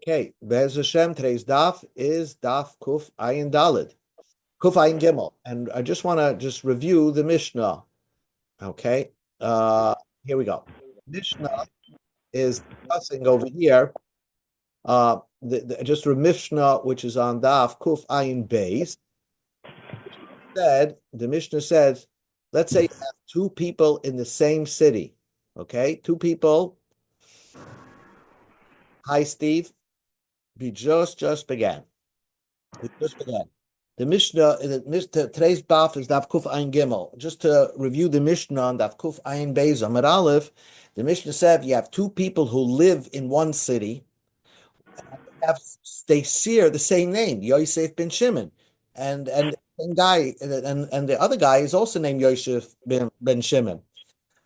Okay, Bez Hashem, today's daf is daf Kuf Ayin Dalid, Kuf Ayin Gimel, and I just want to just review the Mishnah. Okay, uh, here we go. Mishnah is discussing over here. Just a Mishnah which is on daf Kuf Ayin Beis. The Mishnah said, let's say you have two people in the same city. Okay, two people. Hi, Steve. We just began. We just began. The Mishnah, today's daf is Daf Kuf Ayin Gimel. Just to review the Mishnah on Daf Kuf Ayin Beis Amud Aleph, the Mishnah said you have two people who live in one city, have they share the same name, Yosef ben Shimon, and the guy and the other guy is also named Yosef ben Shimon.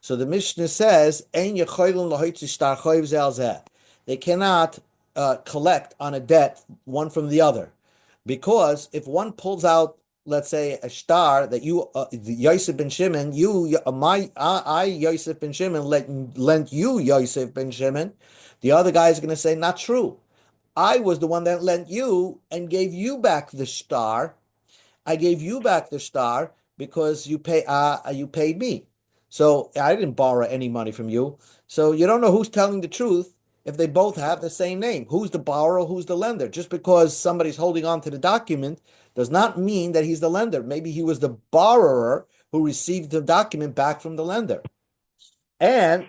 So the Mishnah says, "Ein yecholim lahotzi shtar choiv ze al zeh." They cannot collect on a debt one from the other, because if one pulls out, let's say, a star that you, Yosef ben Shimon, I Yosef ben Shimon, lent you Yosef ben Shimon, the other guy is going to say, not true. I was the one that lent you and gave you back the star. I gave you back the star because you paid me. So I didn't borrow any money from you. So you don't know who's telling the truth if they both have the same name. Who's the borrower, who's the lender? Just because somebody's holding on to the document does not mean that he's the lender. Maybe he was the borrower who received the document back from the lender. And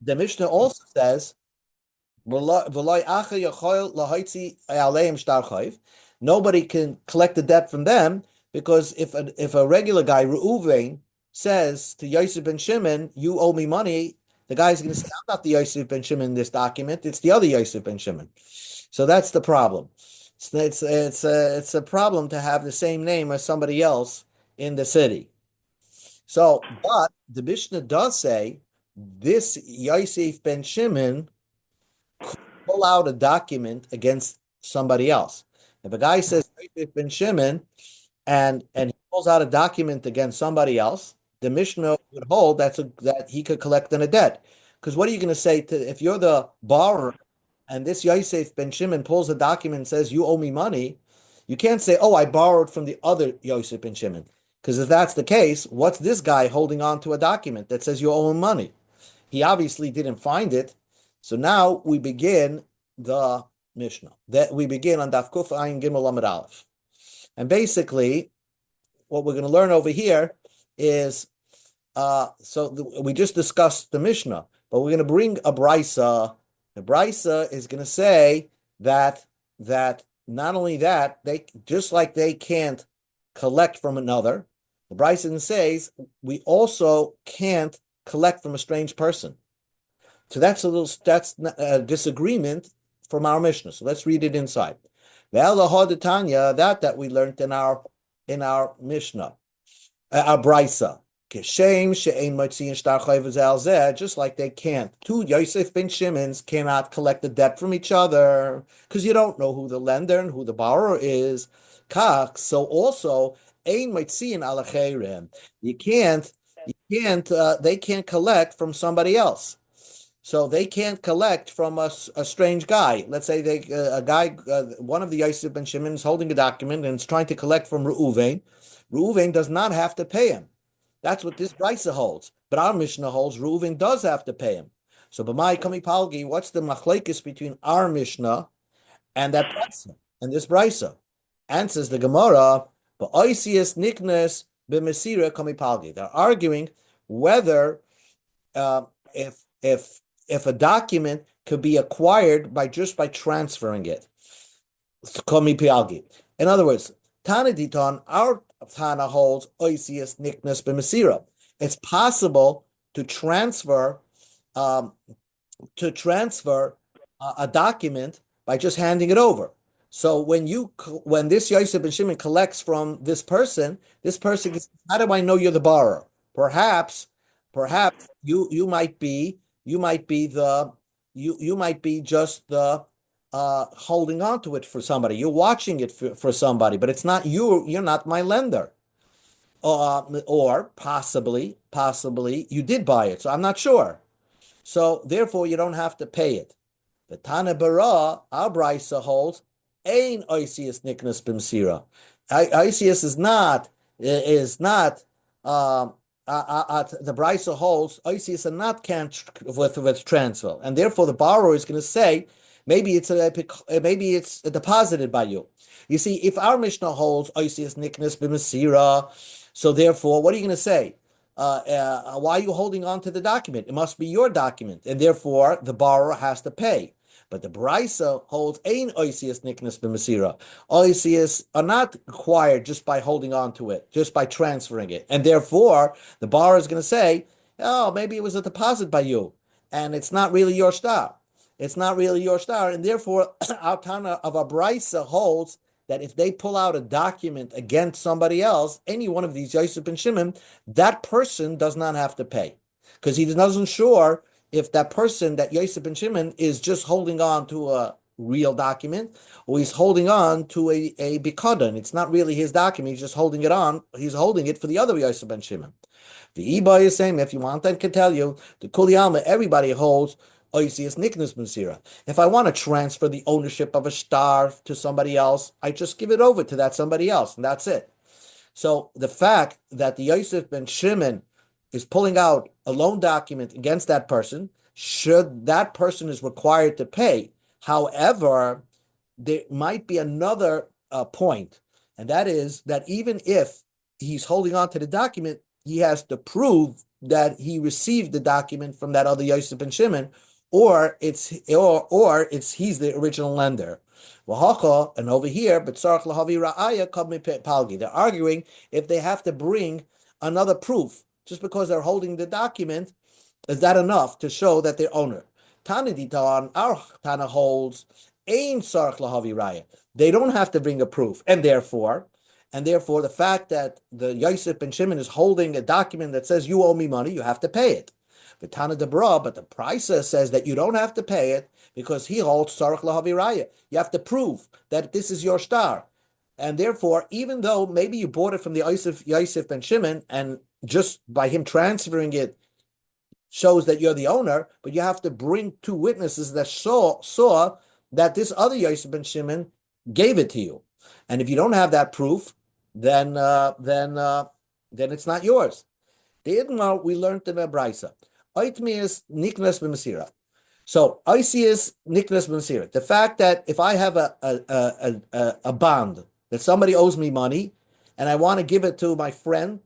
the Mishnah also says, nobody can collect the debt from them, because if a regular guy, Reuven, says to Yosef ben Shimon, you owe me money, the guy's going to say, I'm not the Yosef ben Shimon in this document, it's the other Yosef ben Shimon. So that's the problem. It's a problem to have the same name as somebody else in the city. So, but the Mishnah does say this Yosef ben Shimon pull out a document against somebody else. If a guy says Yosef ben Shimon and he pulls out a document against somebody else, the Mishnah would hold that he could collect on a debt. Because what are you going to say to if you're the borrower and this Yosef ben Shimon pulls a document and says you owe me money? You can't say, oh, I borrowed from the other Yosef ben Shimon. Because if that's the case, what's this guy holding on to a document that says you owe him money? He obviously didn't find it. So now we begin the Mishnah. That we begin on Daf Kuf Ayin Gimel Amud Aleph. And basically, what we're going to learn over here is, we just discussed the Mishnah, but we're going to bring a Brisa. The Brisa is going to say that not only that, they just like they can't collect from another, the Brisa says we also can't collect from a strange person. So that's a disagreement from our Mishnah. So let's read it inside. That we learned in our Mishnah, our Brisa. Just like they can't. Two Yosef ben Shimons cannot collect the debt from each other because you don't know who the lender and who the borrower is. So also, you can't, they can't collect from somebody else. So they can't collect from a strange guy. Let's say one of the Yosef ben Shimon is holding a document and is trying to collect from Reuven. Reuven does not have to pay him. That's what this Brisa holds. But our Mishnah holds Reuven does have to pay him. So b'mai kami palgi, what's the machlekes between our Mishnah and that Brisa and this Brisa? Answers the Gemara, ba'oisius niknes b'mesira kami palgi. They're arguing whether if a document could be acquired by transferring it. In other words, Tana Diton, our Tana holds oisius niknas b'mesira. It's possible to transfer a document by just handing it over. So when this Yosef ben Shimon collects from this person says, how do I know you're the borrower? Perhaps you might be just the holding on to it for somebody. You're watching it for somebody, but it's not you. You're not my lender. Or possibly you did buy it. So I'm not sure. So therefore, you don't have to pay it. The Tana Bara, our brisa holds, Ein Oisius Niknas Bimsira. Oisius is not the brisa holds Oisius are not can't with transfer, and therefore the borrower is going to say maybe it's deposited by you. You see, if our Mishnah holds Oisius Niknas Bimsira, so therefore, what are you going to say? Why are you holding on to the document? It must be your document, and therefore the borrower has to pay. But the Brisa holds Ein Oisius Niknas B'Masira. Oisius are not acquired just by holding on to it, just by transferring it. And therefore, the borrower is going to say, oh, maybe it was a deposit by you, and it's not really your star. It's not really your star. And therefore, our Tana of a Brisa holds that if they pull out a document against somebody else, any one of these Yosef and Shimon, that person does not have to pay. Because he doesn't sure if that person, that Yosef and Shimon, is just holding on to a real document or he's holding on to a bikadon. It's not really his document. He's just holding it on. He's holding it for the other Yosef and Shimon. The Iba is saying, if you want, I can tell you, the Kuliyama, everybody holds Oisius Niknas Masira. If I want to transfer the ownership of a star to somebody else, I just give it over to that somebody else, and that's it. So the fact that the Yosef ben Shimon is pulling out a loan document against that person, should that person is required to pay. However, there might be another point, and that is that even if he's holding on to the document, he has to prove that he received the document from that other Yosef ben Shimon, or it's he's the original lender. And over here, but they're arguing if they have to bring another proof just because they're holding the document. Is that enough to show that they're owner? Tana Ditan, our Tana holds, Ein Sarach Lahavi Raya. They don't have to bring a proof, and therefore, the fact that the Yosef ben Shimon is holding a document that says you owe me money, you have to pay it. But Tana Debra, but the Prisa says that you don't have to pay it because he holds Sarach Lahavi Raya. You have to prove that this is your star. And therefore, even though maybe you bought it from the Yosef ben Shimon, and just by him transferring it shows that you're the owner, but you have to bring two witnesses that saw that this other Yosef ben Shimon gave it to you. And if you don't have that proof, then it's not yours. The Idma we learned in the Brisa. Oitmius niknas b'masira. So Oisius niknas b'masira. The fact that if I have a bond that somebody owes me money, and I want to give it to my friend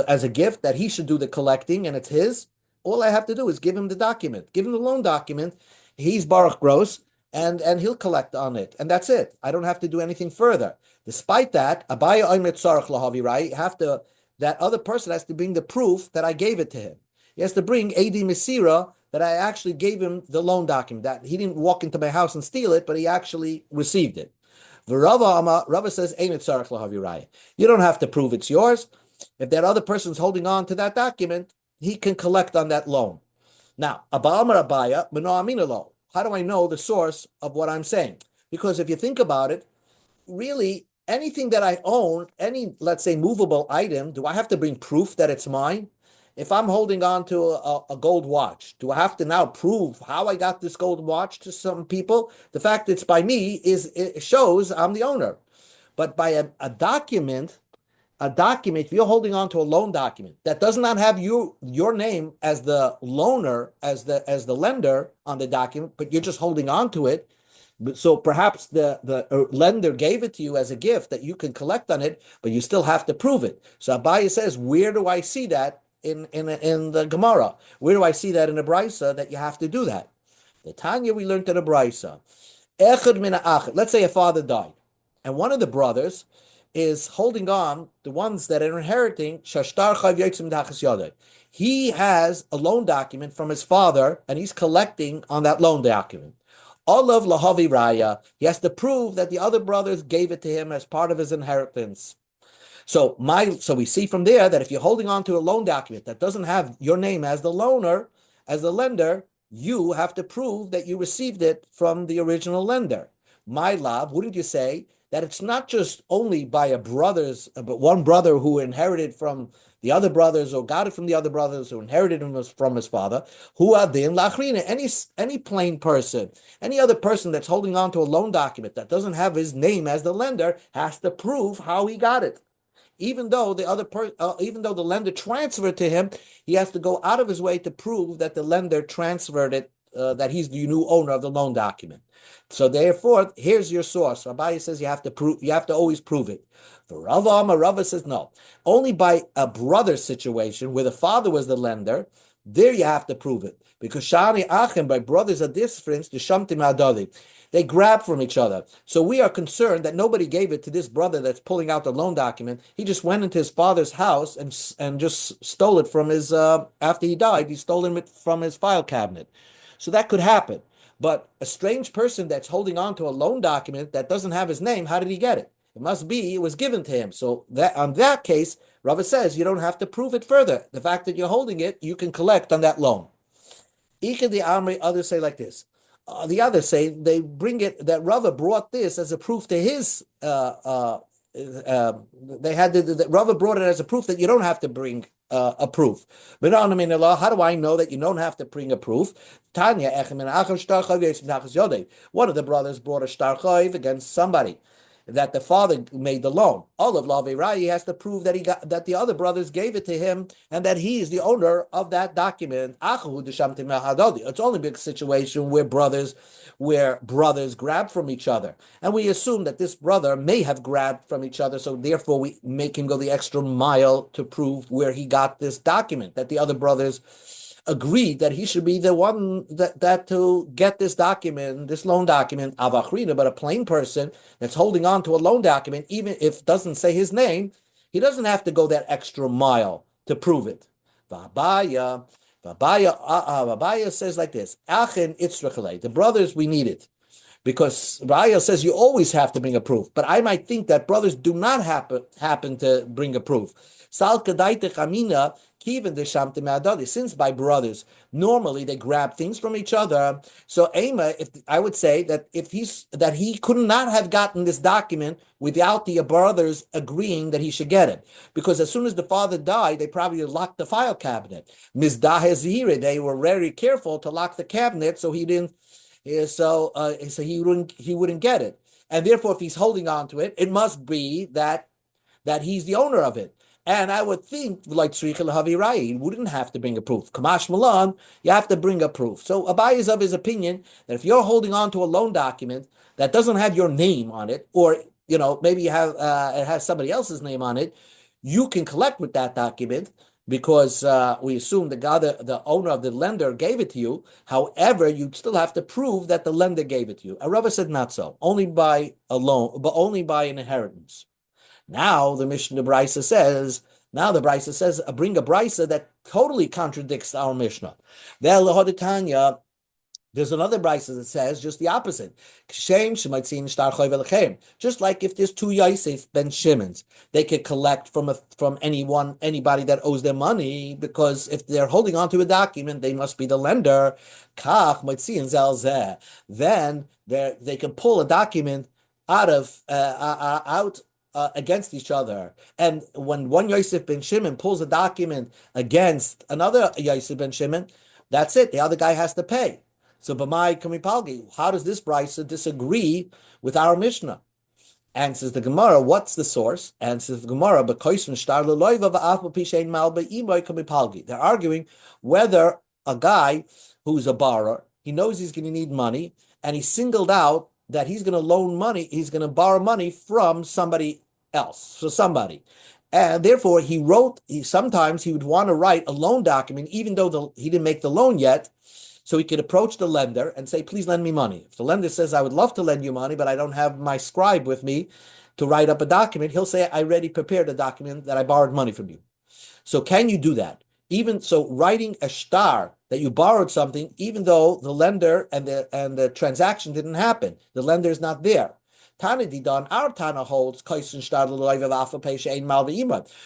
as a gift that he should do the collecting, and it's his, all I have to do is give him the document, give him the loan document. He's Baruch Gross, and he'll collect on it, and that's it. I don't have to do anything further. Despite that, Abaya Oimet Sarach Lahavi Rai, that other person has to bring the proof that I gave it to him. He has to bring Adi Mesira that I actually gave him the loan document, that he didn't walk into my house and steal it, but he actually received it. Rava says, you don't have to prove it's yours. If that other person's holding on to that document, he can collect on that loan. Now, how do I know the source of what I'm saying? Because if you think about it, really, anything that I own, any, let's say, movable item, do I have to bring proof that it's mine? If I'm holding on to a gold watch, do I have to now prove how I got this gold watch to some people? The fact it's by me it shows I'm the owner. But by a document, if you're holding on to a loan document that does not have your name as the loaner, as the lender on the document, but you're just holding on to it. So perhaps the lender gave it to you as a gift that you can collect on it, but you still have to prove it. So Abaya says, where do I see that in the Gemara? Where do I see that in the Brisa that you have to do that? The Tanya we learned in the Brisa. Let's say a father died, and one of the brothers is holding on, the ones that are inheriting, he has a loan document from his father, and he's collecting on that loan document. Olav lahavi raya, he has to prove that the other brothers gave it to him as part of his inheritance. So we see from there that if you're holding on to a loan document that doesn't have your name as the loaner, as the lender, you have to prove that you received it from the original lender. My love, wouldn't you say that it's not just only by but one brother who inherited from the other brothers, or got it from the other brothers, or inherited him from his father, who adin lachrina, any plain person, any other person that's holding on to a loan document that doesn't have his name as the lender has to prove how he got it. Even though the lender transferred to him, he has to go out of his way to prove that the lender transferred it, that he's the new owner of the loan document. So therefore, here's your source. Abaye says you have to always prove it. For Rava says no. Only by a brother situation where the father was the lender, there you have to prove it. Because Shani Achim, by brothers are different, the Shamtim Adadi. They grab from each other. So we are concerned that nobody gave it to this brother that's pulling out the loan document. He just went into his father's house and just stole it from his, after he died, he stole it from his file cabinet. So that could happen. But a strange person that's holding on to a loan document that doesn't have his name, how did he get it? It must be it was given to him. So that on that case, Rava says you don't have to prove it further. The fact that you're holding it, you can collect on that loan. Ika the Amri, others say like this. The others say they bring it that Rava brought this as a proof to his. They had Rava brought it as a proof that you don't have to bring a proof. But how do I know that you don't have to bring a proof? Tanya, one of the brothers brought a shtar chayv against somebody that the father made the loan. All of Lavirai, he has to prove that the other brothers gave it to him and that he is the owner of that document. It's only a big situation where brothers grab from each other. And we assume that this brother may have grabbed from each other, so therefore we make him go the extra mile to prove where he got this document, that the other brothers agreed that he should be the one that to get this document, this loan document, avachrina, but a plain person that's holding on to a loan document, even if it doesn't say his name, he doesn't have to go that extra mile to prove it. Vabaya says like this, Achen itzrachalei, the brothers, we need it. Because Raya says you always have to bring a proof, but I might think that brothers do not happen to bring a proof. Since by brothers normally they grab things from each other, so Ema, if I would say that he could not have gotten this document without the brothers agreeing that he should get it, because as soon as the father died, they probably locked the file cabinet. They were very careful to lock the cabinet so he didn't. So he wouldn't get it, and therefore, if he's holding on to it, it must be that he's the owner of it. And I would think, like Tzricha L'Havirai, he wouldn't have to bring a proof. Kamash Malan, you have to bring a proof. So Abaye is of his opinion that if you're holding on to a loan document that doesn't have your name on it, or maybe you have it has somebody else's name on it, you can collect with that document, because we assume the owner of the lender gave it to you. However, you still have to prove that the lender gave it to you. Rava said not so, only by a loan, but only by an inheritance. Now the Mishnah Brisa says, bring a Brisa that totally contradicts our Mishnah. There's another brisa that says just the opposite. Just like if there's two Yosef ben Shimons, they could collect from anybody that owes them money, because if they're holding on to a document, they must be the lender. Then they can pull a document out against each other. And when one Yosef ben Shimon pulls a document against another Yosef ben Shimon, that's it. The other guy has to pay. So, B'mai Kamipalgi, how does this brisa disagree with our Mishnah? And says the Gemara, what's the source? And says the Gemara, they're arguing whether a guy who's a borrower, he knows he's going to need money, and he singled out that he's going to loan money, he's going to borrow money from somebody else, so somebody. And therefore, sometimes he would want to write a loan document, even though he didn't make the loan yet, so he could approach the lender and say, please lend me money. If the lender says, I would love to lend you money, but I don't have my scribe with me to write up a document, he'll say, I already prepared a document that I borrowed money from you. So can you do that? Even so, writing a shtar that you borrowed something, even though the lender and the transaction didn't happen, the lender is not there. Tana Didan, our Tana holds,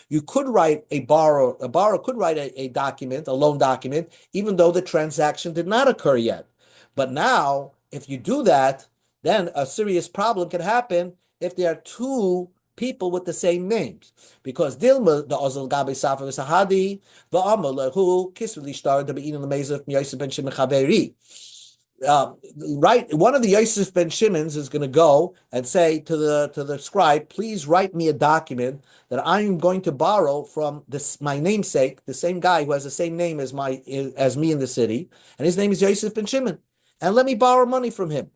you could write a borrower could write a document, a loan document, even though the transaction did not occur yet. But now, if you do that, then a serious problem can happen if there are two people with the same names. Because Dilma, the Ozil Gabi Safa Sahadi, the Amalahu, Kisvili Star, the Bein Lamezov, Yosef Ben Shimon Chaveri. Right, one of the Yosef Ben Shimons is going to go and say to the scribe, please write me a document that I am going to borrow from this my namesake, the same guy who has the same name as me in the city, and his name is Yosef Ben Shimon, and let me borrow money from him.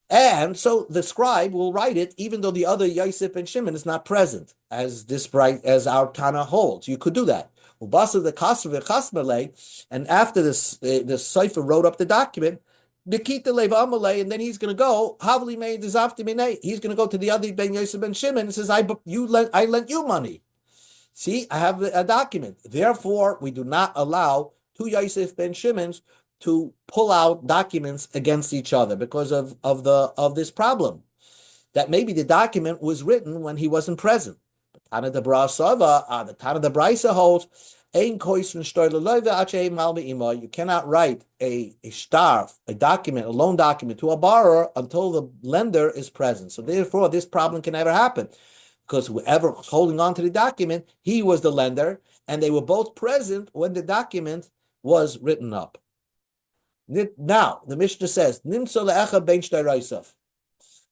And so the scribe will write it, even though the other Yosef Ben Shimon is not present, as our Tana holds. You could do that. Basra the Kasmer, and after this, the Cipher wrote up the document. Nikita Leva Amalei, and then he's going to go. Havli made He's going to go to the other Ben Yosef Ben Shimon and says, I lent you money. See, I have a document. Therefore, we do not allow two Yosef Ben Shimons to pull out documents against each other because of this problem. That maybe the document was written when he wasn't present. Tana de Brasava, the Tana de Braisa holds, you cannot write a document, a loan document to a borrower until the lender is present. So therefore, this problem can never happen because whoever was holding on to the document, he was the lender, and they were both present when the document was written up. Now, the Mishnah says,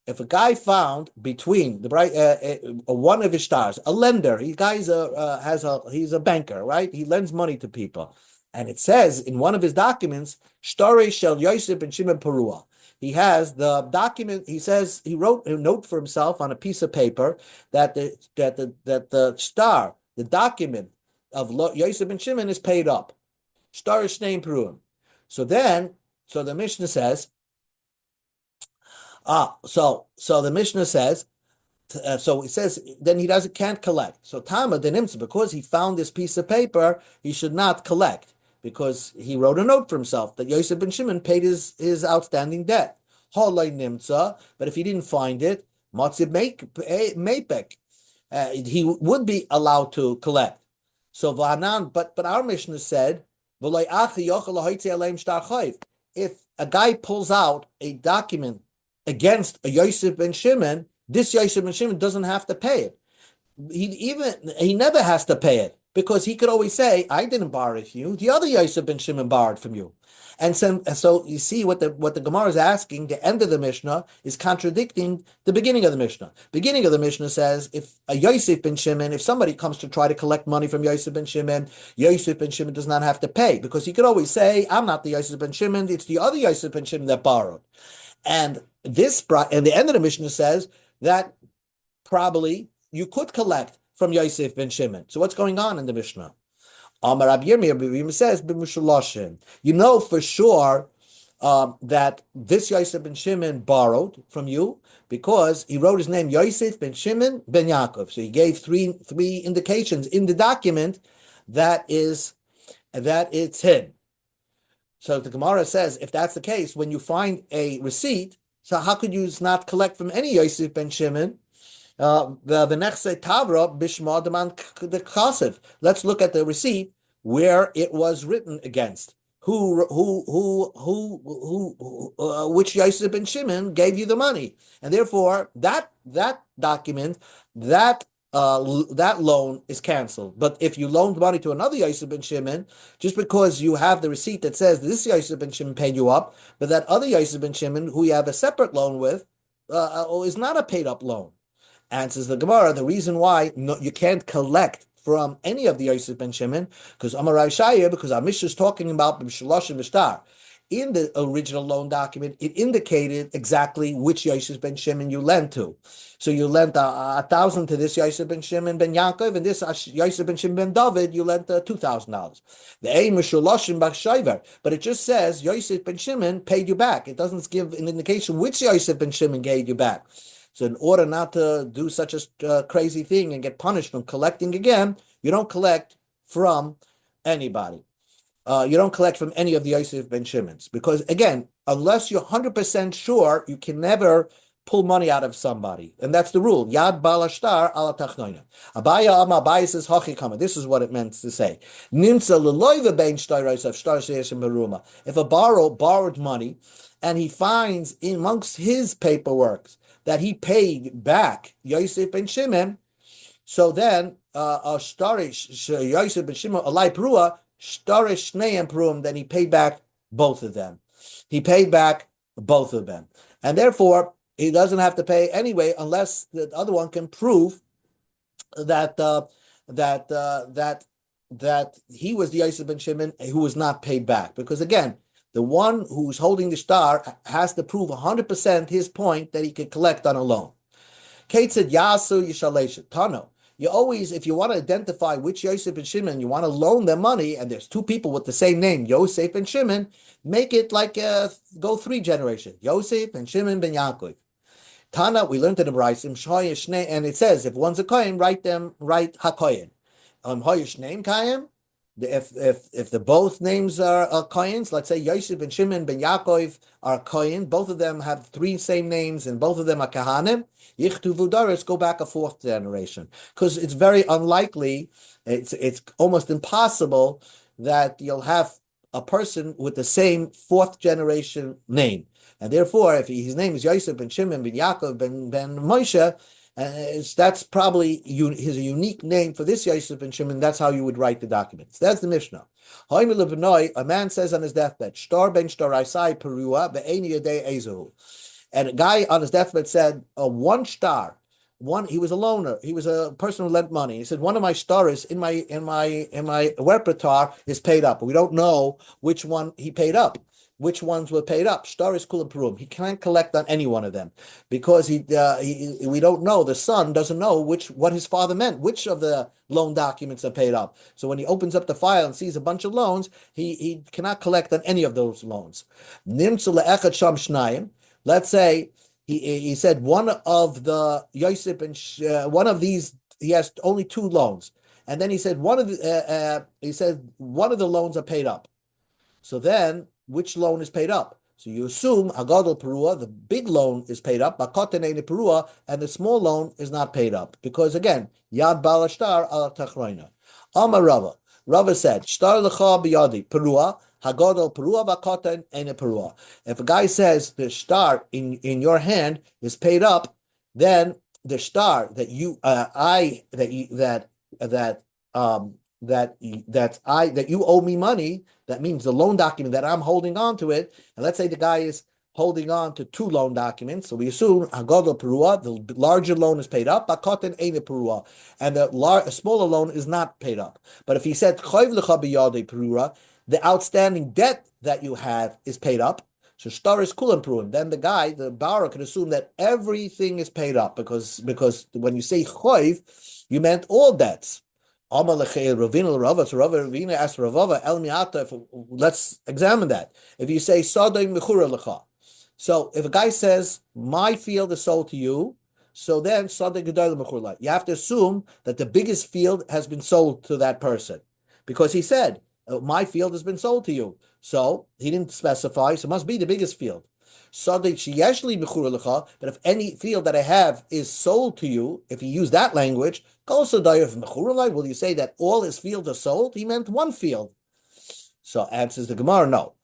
if a guy found between the one of his stars, a lender, he's a banker, right? He lends money to people, and it says in one of his documents, "Shtari shel Yosef ben Shimon Perua." He has the document. He says he wrote a note for himself on a piece of paper that the star, the document of Yosef ben Shimon is paid up. Star Shneim Peruim. So the Mishnah says. So the Mishnah says, so it says, then he can't collect. So Tama denimtza, because he found this piece of paper, he should not collect because he wrote a note for himself that Yosef ben Shimon paid his outstanding debt. Holay nimtza, but if he didn't find it, matzib mepek, he would be allowed to collect. So Vahanan, but our Mishnah said, if a guy pulls out a document against a Yosef ben Shimon, this Yosef ben Shimon doesn't have to pay it. He never has to pay it because he could always say, "I didn't borrow it from you. The other Yosef ben Shimon borrowed from you." And so you see what the Gemara is asking. The end of the Mishnah is contradicting the beginning of the Mishnah. Beginning of the Mishnah says, if a Yosef ben Shimon, if somebody comes to try to collect money from Yosef ben Shimon does not have to pay because he could always say, "I'm not the Yosef ben Shimon. It's the other Yosef ben Shimon that borrowed." And the end of the Mishnah says that probably you could collect from Yosef ben Shimon. So what's going on in the Mishnah? Amar Rabbi Yirmiyah says, you know for sure that this Yosef ben Shimon borrowed from you because he wrote his name Yosef ben Shimon ben Yaakov. So he gave three indications in the document that it's him. So the Gemara says, if that's the case, when you find a receipt, so how could you not collect from any Yosef ben Shimon? The next say Tavra Bishma Deman the Kasev. Let's look at the receipt where it was written against. Which Yosef ben Shimon gave you the money, and therefore that document that loan is canceled. But if you loaned money to another Yosef ben Shimon, just because you have the receipt that says this Yosef ben Shimon paid you up, but that other Yosef ben Shimon who you have a separate loan with is not a paid up loan. Answers the Gemara, the reason why you can't collect from any of the Yosef ben Shimon, because Amar Shaya, because our Mishnah is talking about B'Shalosh and B'Shtar. In the original loan document, it indicated exactly which Yosef ben Shimon you lent to. So you lent 1,000 to this Yosef ben Shimon ben Yaakov, and this Yosef ben Shimon ben David, you lent $2,000. The aim is Shaloshin b'Shayver, but it just says Yosef ben Shimon paid you back. It doesn't give an indication which Yosef ben Shimon gave you back. So in order not to do such a crazy thing and get punished from collecting again, you don't collect from anybody. You don't collect from any of the Yosef ben Shimons because, again, unless you're 100% sure, you can never pull money out of somebody. And that's the rule. Yad bala shtar ala tachnoina. Abaya says, Hachikama. This is what it meant to say. Nimsa leloiva bein shtar shtar sheyeshim beruma. If a borrowed money, and he finds in amongst his paperwork that he paid back Yosef ben Shimon, so then Yosef ben Shimon alai perua shtarish shneim perum. Then he paid back both of them. He paid back both of them, and therefore he doesn't have to pay anyway unless the other one can prove that that he was the Yosef ben Shimon who was not paid back. Because again, the one who's holding the star has to prove 100% his point that he could collect on a loan. Kate said, Yasu Yishalesha. Tano. You always, if you want to identify which Yosef and Shimon, you want to loan them money, and there's two people with the same name, Yosef and Shimon, make it like go 3 generations. Yosef and Shimon ben Yaakov. Tana, we learned in the Braysim, and it says, if one's a Kohen, write HaKohen. Hoyishneim Kayim. If the both names are Koyens, let's say Yosef and Shimon ben Yaakov are Koyen, both of them have 3 same names, and both of them are Kahanim, Yichtu Vudaris, go back a 4th generation. Because it's very unlikely, it's almost impossible that you'll have a person with the same 4th generation name. And therefore, if his name is Yosef ben Shimon ben Yaakov ben Moshe, that's probably his unique name for this Yosef ben Shimon. That's how you would write the documents. That's the Mishnah. A man says on his deathbed, "Shtar ben shtarisai perua ve'eni yadei ezehu," and a guy on his deathbed said, "One star, one." He was a loaner. He was a person who lent money. He said, "One of my stars in my repertoire is paid up. We don't know which one he paid up." Which ones were paid up? Shtar is kulam perum. He can't collect on any one of them because we don't know. The son doesn't know what his father meant. Which of the loan documents are paid up? So when he opens up the file and sees a bunch of loans, he cannot collect on any of those loans. Nimtzu le'echad sham shnayim. Let's say he said one of the Yosef and one of these he has only 2 loans, and then he said one of the loans are paid up. So then, which loan is paid up? So you assume Hagadol Perua, the big loan is paid up, Bakotenene Perua, and the small loan is not paid up. Because again, Yad Balashtar al Tachroina. Amar Rava. Rava said, Shtar Lecha Biyadi Perua, Hagadol Perua, Bakoten Ene Perua. If a guy says the shtar in your hand is paid up, then the shtar that you that you owe me money, that means the loan document that I'm holding on to it. And let's say the guy is holding on to 2 loan documents. So we assume Hagadol Perua, the larger loan is paid up, Bakoten Eine Perua, and the smaller loan is not paid up. But if he said Choiv Lecha Biyadei Perua, the outstanding debt that you have is paid up. So shtar is kulam peruim. Then the borrower, can assume that everything is paid up because when you say choiv, you meant all debts. Let's examine that. If you say so if a guy says my field is sold to you, so then you have to assume that the biggest field has been sold to that person, because he said my field has been sold to you. So he didn't specify, so it must be the biggest field. But if any field that I have is sold to you, if you use that language, will you say that all his fields are sold? He meant one field. So answers the Gemara, no.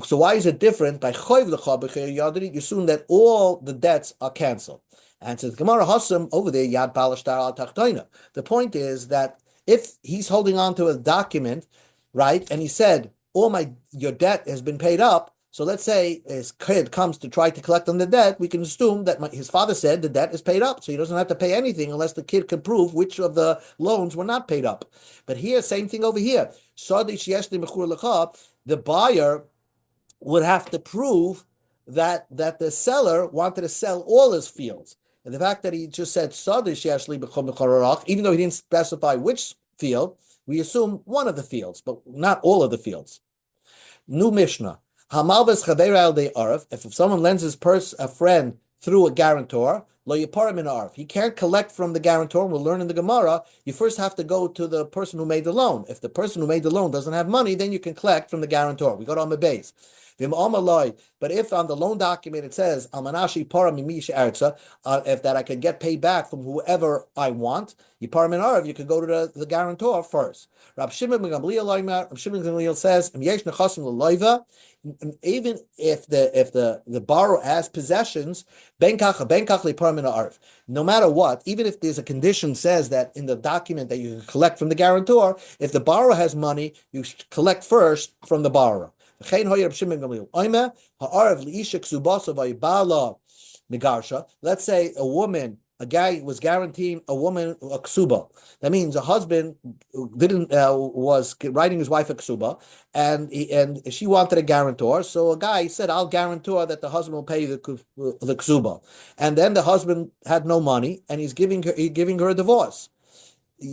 So why is it different? By you assume that all the debts are canceled. Answers the Gemara, Hassam over there, Yad Balashtar al Tachtoina. The point is that if he's holding on to a document, right, and he said, your debt has been paid up. So let's say his kid comes to try to collect on the debt, we can assume that his father said the debt is paid up, so he doesn't have to pay anything unless the kid can prove which of the loans were not paid up. But here, same thing over here. The buyer would have to prove that the seller wanted to sell all his fields. And the fact that he just said, even though he didn't specify which field, we assume one of the fields, but not all of the fields. New Mishnah. If someone lends a friend through a guarantor, he can't collect from the guarantor. We'll learn in the Gemara, you first have to go to the person who made the loan. If the person who made the loan doesn't have money, then you can collect from the guarantor. We got on the base. But if on the loan document it says if that I can get paid back from whoever I want, you could go to the guarantor first. Rab Shimon ben Gamliel says, even if the borrower has possessions, no matter what, even if there's a condition says that in the document that you can collect from the guarantor, if the borrower has money, you should collect first from the borrower. Let's say a guy was guaranteeing a woman a ksuba. That means a husband didn't was writing his wife a ksuba, and she wanted a guarantor. So a guy said, "I'll guarantor that the husband will pay the ksuba." And then the husband had no money, and he's giving her a divorce.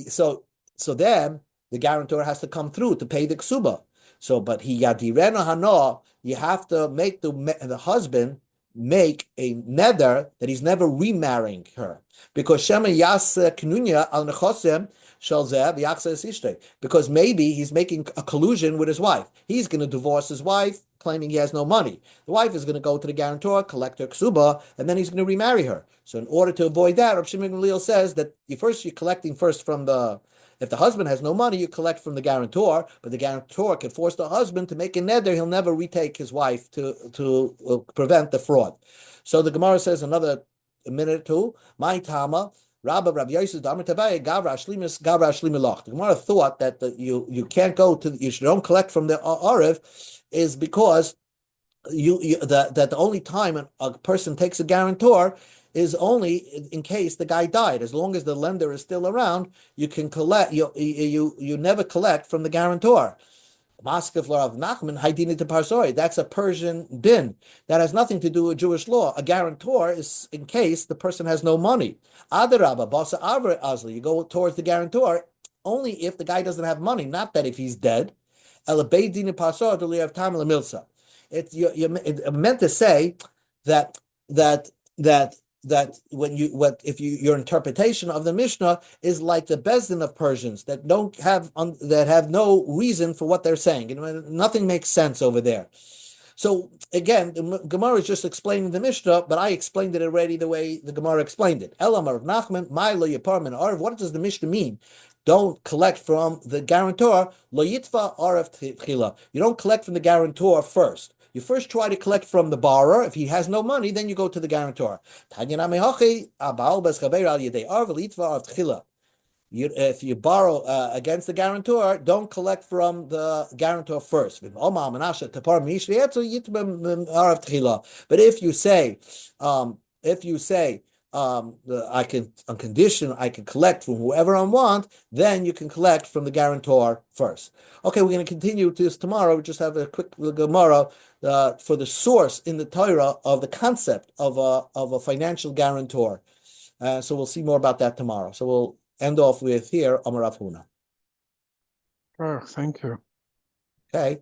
So then the guarantor has to come through to pay the ksuba. So, but he yadirena hano, you have to make the husband make a neder that he's never remarrying her, because shema yas knunya al nechosim shalzeh v'yachzeh ishtei, because maybe he's making a collusion with his wife. He's going to divorce his wife, claiming he has no money. The wife is going to go to the guarantor, collect her ksuba, and then he's going to remarry her. So, in order to avoid that, Rav Shimon Gamliel says that you're collecting first from the. If the husband has no money, you collect from the guarantor, but the guarantor can force the husband to make a neder. He'll never retake his wife to prevent the fraud. So the Gemara says another minute or two. My Tama, Rabba Rav Yosef Damar Tavaya Gavra Ashlimis Gavra Ashlimilach. The Gemara thought that you can't go to you don't collect from the Arev is because that the only time a person takes a guarantor is only in case the guy died. As long as the lender is still around, you can collect. You never collect from the guarantor. That's a Persian din. That has nothing to do with Jewish law. A guarantor is in case the person has no money. You go towards the guarantor only if the guy doesn't have money, not that if he's dead. It's meant to say that your interpretation of the Mishnah is like the Bezdin of Persians that have no reason for what they're saying. Nothing makes sense over there. So again, the Gemara is just explaining the Mishnah, but I explained it already the way the Gemara explained it. Elamar of Nachman, Milo Yaparman Arv. What does the Mishnah mean? Don't collect from the guarantor. Lo yitva arv tchila. You don't collect from the guarantor first. You first try to collect from the borrower. If he has no money, then you go to the guarantor. If you borrow against the guarantor, don't collect from the guarantor first. But if you say, I can, on condition I can collect from whoever I want, then you can collect from the guarantor first. Okay, we're going to continue this tomorrow. We just have a quick Gemara for the source in the Torah of the concept of a financial guarantor. So we'll see more about that tomorrow. So we'll end off with here, Amar Rav Huna. Oh, thank you. Okay.